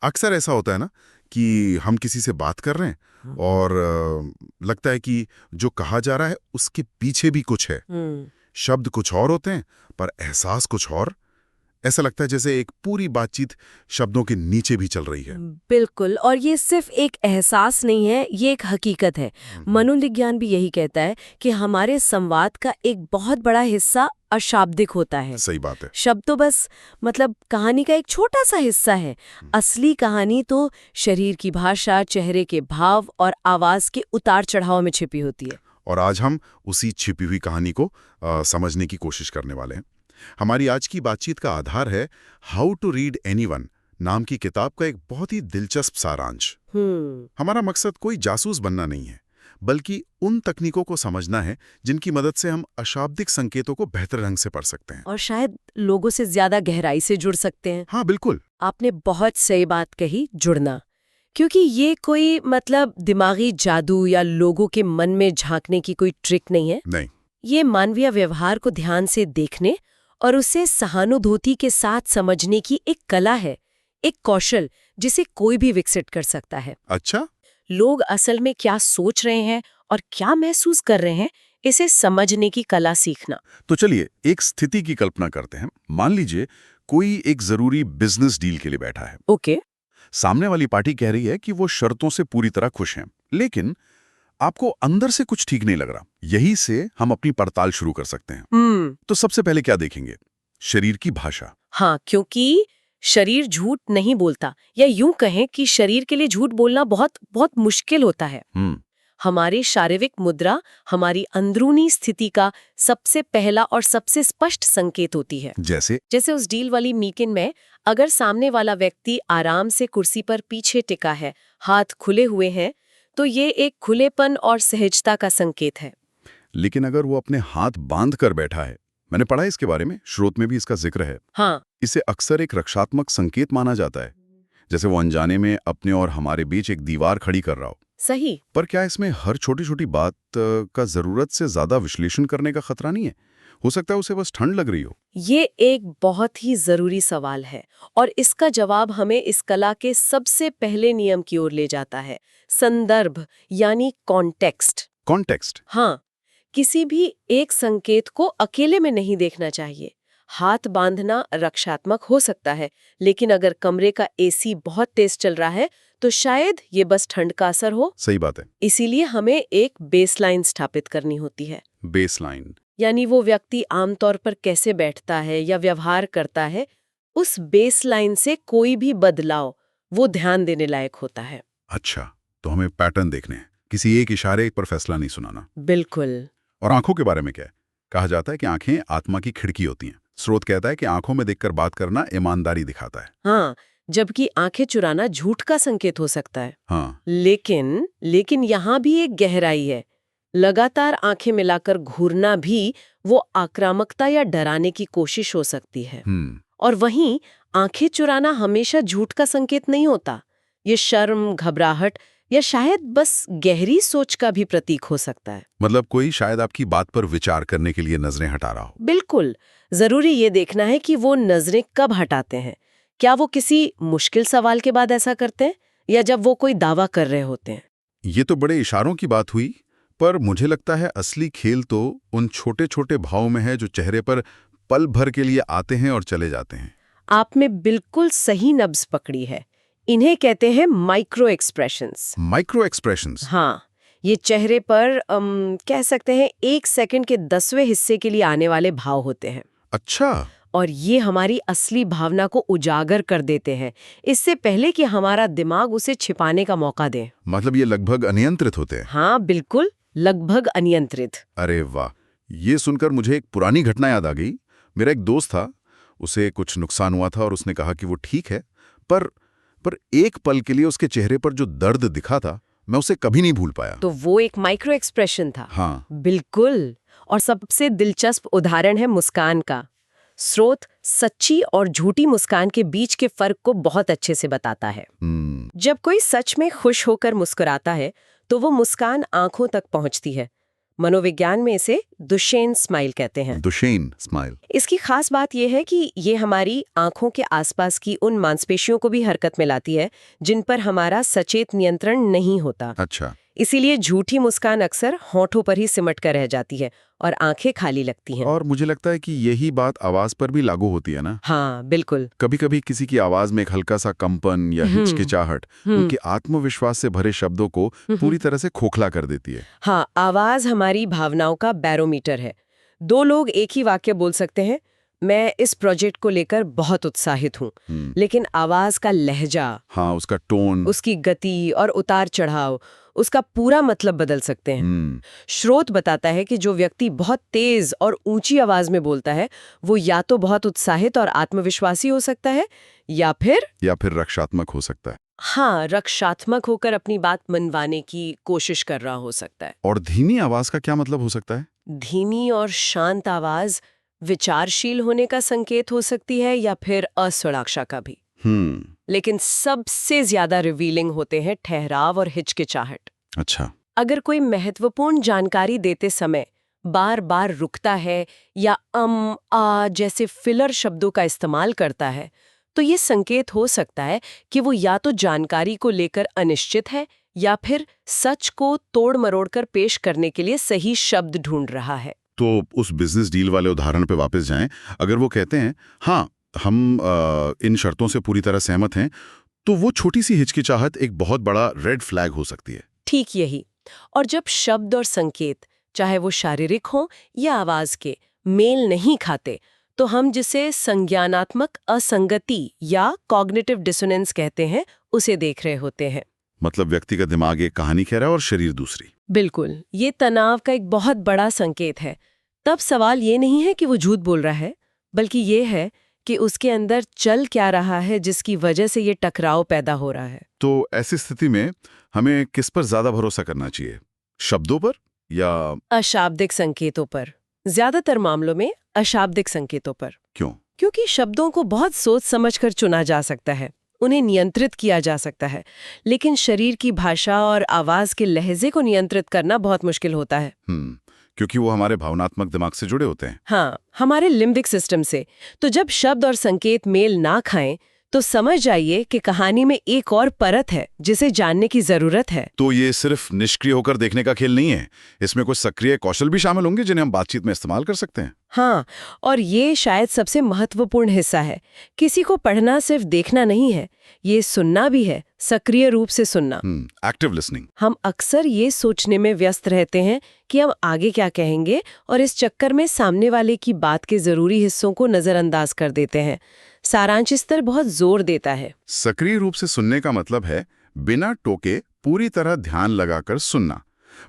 अक्सर ऐसा होता है ना कि हम किसी से बात कर रहे हैं हाँ। और लगता है कि जो कहा जा रहा है उसके पीछे भी कुछ है। हम्म। शब्द कुछ और होते हैं पर एहसास कुछ और। ऐसा लगता है जैसे एक पूरी बातचीत शब्दों के नीचे भी चल रही है। बिल्कुल, और ये सिर्फ एक एहसास नहीं है, ये एक हकीकत है। हम्म। मनोविज्ञान भी यही कहता है कि हमारे संवाद का एक बहुत बड़ा हिस्सा अशाब्दिक होता है। सही बात है। शब्द तो बस मतलब कहानी का एक छोटा सा हिस्सा है। असली कहानी तो शरीर की भाषा, चेहरे के भाव और आवाज के उतार चढ़ाव में छिपी होती है। और आज हम उसी छिपी हुई कहानी को समझने की कोशिश करने वाले हैं। हमारी आज की बातचीत का आधार है हाउ टू रीड एनीवन नाम की किताब का एक बहुत ही दिलचस्प सारांश। हम्म। हमारा मकसद कोई जासूस बनना नहीं है, बल्कि उन तकनीकों को समझना है जिनकी मदद से हम अशाब्दिक संकेतों को बेहतर ढंग से पढ़ सकते हैं। और शायद लोगों से ज्यादा गहराई से जुड़ सकते हैं। हाँ बिल्कुल। आपने बहुत सही बात कही, जुड़ना। क्योंकि ये कोई मतलब दिमागी जादू या लोगों के मन में झांकने की कोई ट्रिक नहीं है। नहीं। ये मानवीय व्यवहार को ध्यान से देखने और उसे सहानुभूति के साथ समझने की एक कला है, एक कौशल जिसे कोई भी विकसित कर सकता है। अच्छा। लोग असल में क्या सोच रहे हैं और क्या महसूस कर रहे हैं, इसे समझने की कला सीखना। तो चलिए एक स्थिति की कल्पना करते हैं। मान लीजिए कोई एक जरूरी बिजनेस डील के लिए बैठा है। ओके। सामने वाली पार्टी कह रही है कि वो शर्तों से पूरी तरह खुश हैं, लेकिन आपको अंदर से कुछ ठीक नहीं लग रहा। यही से हम अपनी पड़ताल शुरू कर सकते हैं। तो सबसे पहले क्या देखेंगे? शरीर की भाषा। हाँ, क्योंकि शरीर झूठ नहीं बोलता, या यूं कहें कि शरीर के लिए झूठ बोलना बहुत बहुत मुश्किल होता है। हम्म। हमारी शारीरिक मुद्रा हमारी अंदरूनी स्थिति का सबसे पहला और सबसे स्पष्ट संकेत होती है। जैसे उस डील वाली मीटिंग में अगर सामने वाला व्यक्ति आराम से कुर्सी पर पीछे टिका है, हाथ खुले हुए हैं, तो ये एक खुलेपन और सहजता का संकेत है। लेकिन अगर वो अपने हाथ बांध कर बैठा है, मैंने पढ़ा है इसके बारे में, स्रोत में भी इसका जिक्र है। हाँ। इसे अक्सर एक रक्षात्मक संकेत माना जाता है, जैसे वो अनजाने में अपने और हमारे बीच एक दीवार खड़ी कर रहा हो। सही। पर क्या इसमें हर छोटी छोटी बात का जरूरत से ज्यादा विश्लेषण करने का खतरा नहीं है? हो सकता है उसे बस ठंड लग रही हो। ये एक बहुत ही जरूरी सवाल है, और इसका जवाब हमें इस कला के सबसे पहले नियम की ओर ले जाता है, संदर्भ यानी कॉन्टेक्स्ट। कॉन्टेक्स्ट। हाँ, किसी भी एक संकेत को अकेले में नहीं देखना चाहिए। हाथ बांधना रक्षात्मक हो सकता है, लेकिन अगर कमरे का एसी बहुत तेज चल रहा है तो शायद ये बस ठंड का असर हो। सही बात है। इसीलिए हमें एक बेसलाइन स्थापित करनी होती है। बेसलाइन। यानी वो व्यक्ति आमतौर पर कैसे बैठता है या व्यवहार करता है, उस बेसलाइन से कोई भी बदलाव वो ध्यान देने लायक होता है। अच्छा, तो हमें पैटर्न देखने हैं, किसी एक इशारे पर फैसला नहीं सुनाना। बिल्कुल। और आंखों के बारे में क्या है? कहा जाता है कि आंखें आत्मा की खिड़की होती हैं। स्रोत कहता है कि आंखों में देखकर बात करना ईमानदारी दिखाता है। हाँ, जबकि आंखें चुराना झूठ का संकेत हो सकता है। हाँ। लेकिन यहाँ भी एक गहराई है। लगातार आंखें मिलाकर घूरना भी वो आक्रामकता या डराने की कोशिश हो सकती है। और वहीं आंखें चुराना हमेशा झूठ का संकेत नहीं होता। ये शर्म, घबराहट या शायद बस गहरी सोच का भी प्रतीक हो सकता है। मतलब कोई शायद आपकी बात पर विचार करने के लिए नजरें हटा रहा हो। बिल्कुल। जरूरी ये देखना है कि वो नजरें कब हटाते हैं। क्या वो किसी मुश्किल सवाल के बाद ऐसा करते हैं, या जब वो कोई दावा कर रहे होते हैं? ये तो बड़े इशारों की बात हुई, पर मुझे लगता है असली खेल तो उन छोटे छोटे भावों में है जो चेहरे पर पल भर के लिए आते हैं और चले जाते हैं। आपने बिल्कुल सही नब्ज पकड़ी है। इन्हें कहते हैं माइक्रो एक्सप्रेशंस। Micro expressions. हाँ, ये चेहरे पर कह सकते हैं 1 सेकंड के 10वें हिस्से के लिए आने वाले भाव होते हैं। अच्छा। और ये हमारी असली भावना को उजागर कर देते हैं, इससे पहले कि हमारा दिमाग उसे छिपाने का मौका दे। मतलब ये लगभग अनियंत्रित होते हैं। हाँ बिल्कुल, लगभग अनियंत्रित। अरे वाह, ये सुनकर मुझे एक पुरानी घटना याद आ गई। मेरा एक दोस्त था, उसे कुछ नुकसान हुआ था और उसने कहा कि वो ठीक है, पर एक पल के लिए उसके चेहरे पर जो दर्द दिखा था, मैं उसे कभी नहीं भूल पाया। तो वो एक माइक्रो एक्सप्रेशन था। हाँ बिल्कुल। और सबसे दिलचस्प उदाहरण है मुस्कान का। स्रोत सच्ची और झूठी मुस्कान के बीच के फर्क को बहुत अच्छे से बताता है। जब कोई सच में खुश होकर मुस्कुराता है तो वो मुस्कान आंखों तक पहुंचती है, मनोविज्ञान में इसे दुशेन स्माइल कहते हैं। दुशेन स्माइल। इसकी खास बात यह है कि ये हमारी आंखों के आसपास की उन मांसपेशियों को भी हरकत में लाती है जिन पर हमारा सचेत नियंत्रण नहीं होता। अच्छा। इसीलिए झूठी मुस्कान अक्सर होठों पर ही सिमट कर रह जाती है और आंखें खाली लगती हैं। और मुझे लगता है कि यही बात आवाज पर भी लागू होती है ना। हाँ, बिल्कुल। कभी-कभी किसी की आवाज में एक हल्का सा कंपन या हिचकिचाहट उनके आत्मविश्वास से भरे शब्दों को पूरी तरह से खोखला कर देती है। हाँ, आवाज हमारी भावनाओं का बैरोमीटर है। दो लोग एक ही वाक्य बोल सकते हैं, मैं इस प्रोजेक्ट को लेकर बहुत उत्साहित हूँ, लेकिन आवाज का लहजा, हाँ, उसका टोन, उसकी गति और उतार चढ़ाव उसका पूरा मतलब बदल सकते हैं। स्रोत बताता है कि जो व्यक्ति बहुत तेज और ऊंची आवाज में बोलता है वो या तो बहुत उत्साहित और आत्मविश्वासी हो सकता है या फिर रक्षात्मक हो सकता है। हाँ, रक्षात्मक होकर अपनी बात मनवाने की कोशिश कर रहा हो सकता है। और धीमी आवाज का क्या मतलब हो सकता है? धीमी और शांत आवाज विचारशील होने का संकेत हो सकती है या फिर असुरक्षा का भी। लेकिन सबसे ज्यादा रिवीलिंग होते हैं ठहराव और हिचकिचाहट। अच्छा। अगर कोई महत्वपूर्ण जानकारी देते समय बार बार रुकता है या आ जैसे फिलर शब्दों का इस्तेमाल करता है तो ये संकेत हो सकता है कि वो या तो जानकारी को लेकर अनिश्चित है या फिर सच को तोड़ मरोड़ कर पेश करने के लिए सही शब्द ढूंढ रहा है। तो उस बिजनेस डील वाले उदाहरण पे वापस जाएं। अगर वो कहते हैं हाँ हम इन शर्तों से पूरी तरह सहमत हैं, तो वो छोटी सी हिचकिचाहट एक बहुत बड़ा रेड फ्लैग हो सकती है। ठीक यही। और जब शब्द और संकेत, चाहे वो शारीरिक हो या आवाज के, मेल नहीं खाते तो हम जिसे संज्ञानात्मक असंगति या कॉग्निटिव डिसोनेंस कहते हैं उसे देख रहे होते हैं। मतलब व्यक्ति का दिमाग एक कहानी कह रहा है और शरीर दूसरी। बिल्कुल, ये तनाव का एक बहुत बड़ा संकेत है। तब सवाल ये नहीं है कि वो झूठ बोल रहा है, बल्कि ये है कि उसके अंदर चल क्या रहा है जिसकी वजह से ये टकराव पैदा हो रहा है। तो ऐसी स्थिति में हमें किस पर ज्यादा भरोसा करना चाहिए, शब्दों पर या अशाब्दिक संकेतों पर? ज्यादातर मामलों में अशाब्दिक संकेतों पर। क्यों? क्योंकि शब्दों को बहुत सोच समझकर चुना जा सकता है, उन्हें नियंत्रित किया जा सकता है, लेकिन शरीर की भाषा और आवाज के लहजे को नियंत्रित करना बहुत मुश्किल होता है। क्योंकि वो हमारे भावनात्मक दिमाग से जुड़े होते हैं। हाँ, हमारे लिम्बिक सिस्टम से। तो जब शब्द और संकेत मेल ना खाएं तो समझ जाइए कि कहानी में एक और परत है जिसे जानने की जरूरत है। तो ये सिर्फ निष्क्रिय होकर देखने का खेल नहीं है, इसमें कुछ सक्रिय कौशल भी शामिल होंगे जिन्हें हम बातचीत में इस्तेमाल कर सकते हैं। हाँ, और ये शायद सबसे महत्वपूर्ण हिस्सा है। किसी को पढ़ना सिर्फ देखना नहीं है, ये सुनना भी है, सक्रिय रूप से सुनना। Active listening. हम अक्सर ये सोचने में व्यस्त रहते हैं कि हम आगे क्या कहेंगे और इस चक्कर में सामने वाले की बात के जरूरी हिस्सों को नजरअंदाज कर देते हैं। सारांश इस पर बहुत जोर देता है। सक्रिय रूप से सुनने का मतलब है बिना टोके पूरी तरह ध्यान लगाकर सुनना।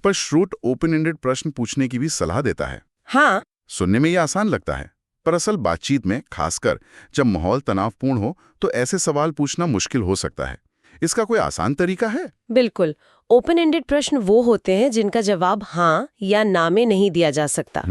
पर श्रोत ओपन एंडेड प्रश्न पूछने की भी सलाह देता है। हाँ, सुनने में ये आसान लगता है, पर असल बातचीत में, खासकर जब माहौल तनावपूर्ण हो, तो ऐसे सवाल पूछना मुश्किल हो सकता है। इसका कोई आसान तरीका है? बिल्कुल। ओपन एंडेड प्रश्न वो होते हैं जिनका जवाब हाँ या ना में नहीं दिया जा सकता।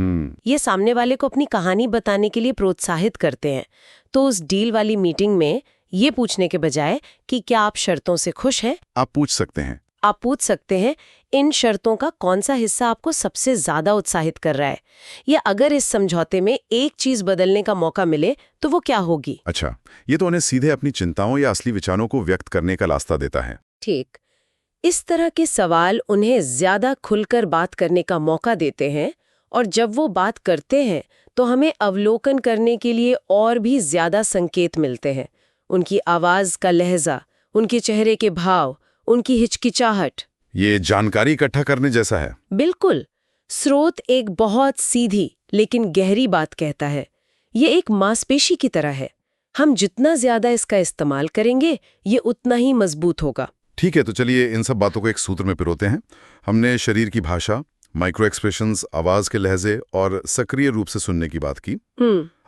ये सामने वाले को अपनी कहानी बताने के लिए प्रोत्साहित करते हैं। तो उस डील वाली मीटिंग में ये पूछने के बजाय कि क्या आप शर्तों से खुश हैं, आप पूछ सकते हैं। आप पूछ सकते हैं इन शर्तों का कौन सा हिस्सा आपको सबसे ज्यादा उत्साहित कर रहा है, या अगर इस समझौते में एक चीज बदलने का मौका मिले तो वो क्या होगी। अच्छा, ये तो उन्हें सीधे अपनी चिंताओं या असली विचारों को व्यक्त करने का रास्ता देता है। ठीक, इस तरह के सवाल उन्हें ज्यादा खुलकर बात करने का मौका देते हैं, और जब वो बात करते हैं तो हमें अवलोकन करने के लिए और भी ज्यादा संकेत मिलते हैं। उनकी आवाज का लहजा, उनके चेहरे के भाव, उनकी हिचकिचाहट। ये जानकारी इकट्ठा करने जैसा है। बिल्कुल। स्रोत एक बहुत सीधी लेकिन गहरी बात कहता है। ये एक मांसपेशी की तरह है, हम जितना ज्यादा इसका इस्तेमाल करेंगे ये उतना ही मजबूत होगा। ठीक है, तो चलिए इन सब बातों को एक सूत्र में पिरोते हैं। हमने शरीर की भाषा, माइक्रो एक्सप्रेशंस, आवाज के लहजे और सक्रिय रूप से सुनने की बात की।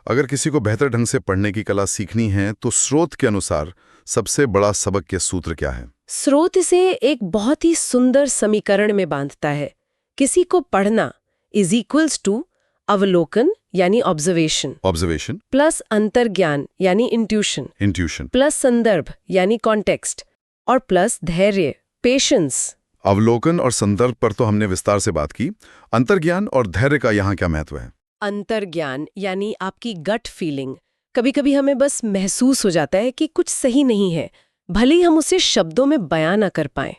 अगर किसी को बेहतर ढंग से पढ़ने की कला सीखनी है तो स्रोत के अनुसार सबसे बड़ा सबक के सूत्र क्या है? स्रोत इसे एक बहुत ही सुंदर समीकरण में बांधता है। किसी को पढ़ना इज इक्वल्स टू अवलोकन यानी ऑब्जर्वेशन प्लस अंतर्ज्ञान यानी इंट्यूशन प्लस संदर्भ यानी कॉन्टेक्स्ट और प्लस धैर्य पेशेंस। अवलोकन और संदर्भ पर तो हमने विस्तार से बात की। अंतर्ज्ञान और धैर्य का यहाँ क्या महत्व है? अंतर्ज्ञान यानी आपकी गट फीलिंग। कभी-कभी हमें बस महसूस हो जाता है कि कुछ सही नहीं है, भले ही हम उसे शब्दों में बयां न कर पाएं।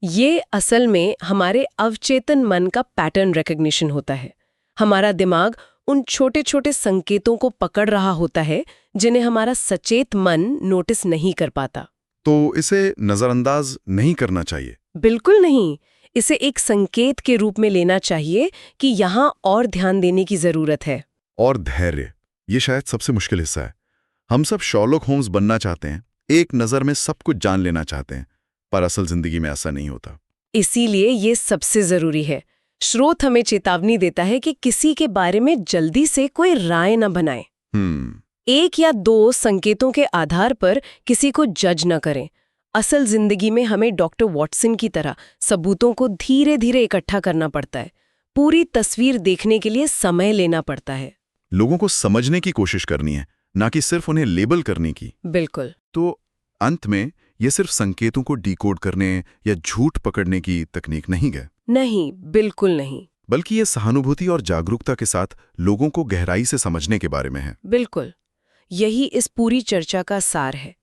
ये असल में हमारे अवचेतन मन का पैटर्न रिकग्निशन होता है। हमारा दिमाग उन छोटे-छोटे संकेतों को पकड़ रहा होता है जिन्हें हमारा सचेत मन नोटिस नहीं कर पाता। तो इसे नजरअंदाज नहीं करना चाहिए? बिल्कुल नहीं। इसे एक संकेत के रूप में लेना चाहिए कि यहाँ और ध्यान देने की जरूरत है। और धैर्य, ये शायद सबसे मुश्किल हिस्सा है। हम सब शर्लॉक होम्स बनना चाहते हैं, एक नज़र में सब कुछ जान लेना चाहते हैं, पर असल जिंदगी में ऐसा नहीं होता। इसीलिए ये सबसे जरूरी है। स्रोत हमें चेतावनी देता है कि किसी के बारे में जल्दी से कोई राय न बनाए। एक या दो संकेतों के आधार पर किसी को जज न करें। असल जिंदगी में हमें डॉक्टर वॉटसन की तरह सबूतों को धीरे धीरे इकट्ठा करना पड़ता है। पूरी तस्वीर देखने के लिए समय लेना पड़ता है। लोगों को समझने की कोशिश करनी है, ना कि सिर्फ उन्हें लेबल करने की। बिल्कुल। तो अंत में ये सिर्फ संकेतों को डिकोड करने या झूठ पकड़ने की तकनीक नहीं है। नहीं, बिल्कुल नहीं। बल्कि ये सहानुभूति और जागरूकता के साथ लोगों को गहराई से समझने के बारे में है। बिल्कुल, यही इस पूरी चर्चा का सार है।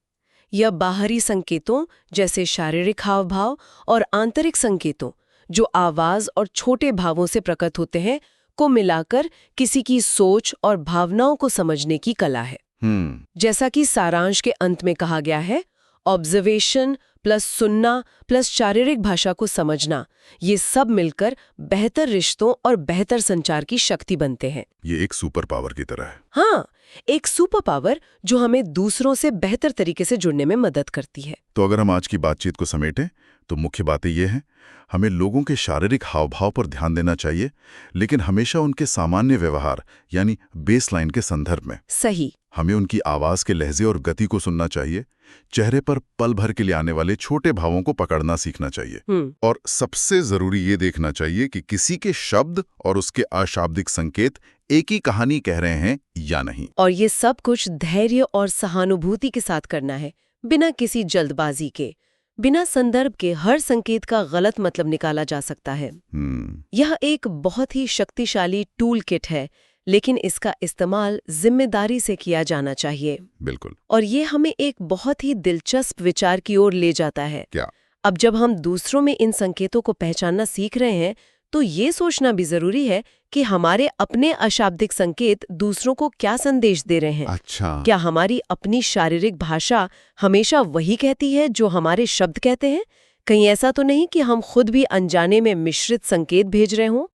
यह बाहरी संकेतों जैसे शारीरिक हाव भाव और आंतरिक संकेतों जो आवाज और छोटे भावों से प्रकट होते हैं को मिलाकर किसी की सोच और भावनाओं को समझने की कला है। जैसा कि सारांश के अंत में कहा गया है, ऑब्जर्वेशन प्लस सुनना प्लस शारीरिक भाषा को समझना, ये सब मिलकर बेहतर रिश्तों और बेहतर संचार की शक्ति बनते हैं। ये एक सुपर पावर की तरह है। हाँ, एक सुपर पावर जो हमें दूसरों से बेहतर तरीके से जुड़ने में मदद करती है। तो अगर हम आज की बातचीत को समेटें तो मुख्य बातें ये हैं, हमें लोगों के शारीरिक हावभाव पर ध्यान देना चाहिए, लेकिन हमेशा उनके सामान्य व्यवहार यानी बेसलाइन के संदर्भ में। सही। हमें उनकी आवाज के लहजे और गति को सुनना चाहिए, चेहरे पर पल भर के लिए आने वाले छोटे भावों को पकड़ना सीखना चाहिए, और सबसे जरूरी ये देखना चाहिए कि किसी के शब्द और उसके अशाब्दिक संकेत एक ही कहानी कह रहे हैं या नहीं। और ये सब कुछ धैर्य और सहानुभूति के साथ करना है, बिना किसी जल्दबाजी के। बिना संदर्भ के हर संकेत का गलत मतलब निकाला जा सकता है। यह एक बहुत ही शक्तिशाली टूल किट है, लेकिन इसका इस्तेमाल जिम्मेदारी से किया जाना चाहिए। बिल्कुल। और ये हमें एक बहुत ही दिलचस्प विचार की ओर ले जाता है। क्या? अब जब हम दूसरों में इन संकेतों को पहचानना सीख रहे हैं, तो ये सोचना भी जरूरी है कि हमारे अपने अशाब्दिक संकेत दूसरों को क्या संदेश दे रहे हैं। अच्छा। क्या हमारी अपनी शारीरिक भाषा हमेशा वही कहती है जो हमारे शब्द कहते हैं? कहीं ऐसा तो नहीं कि हम खुद भी अनजाने में मिश्रित संकेत भेज रहे हों?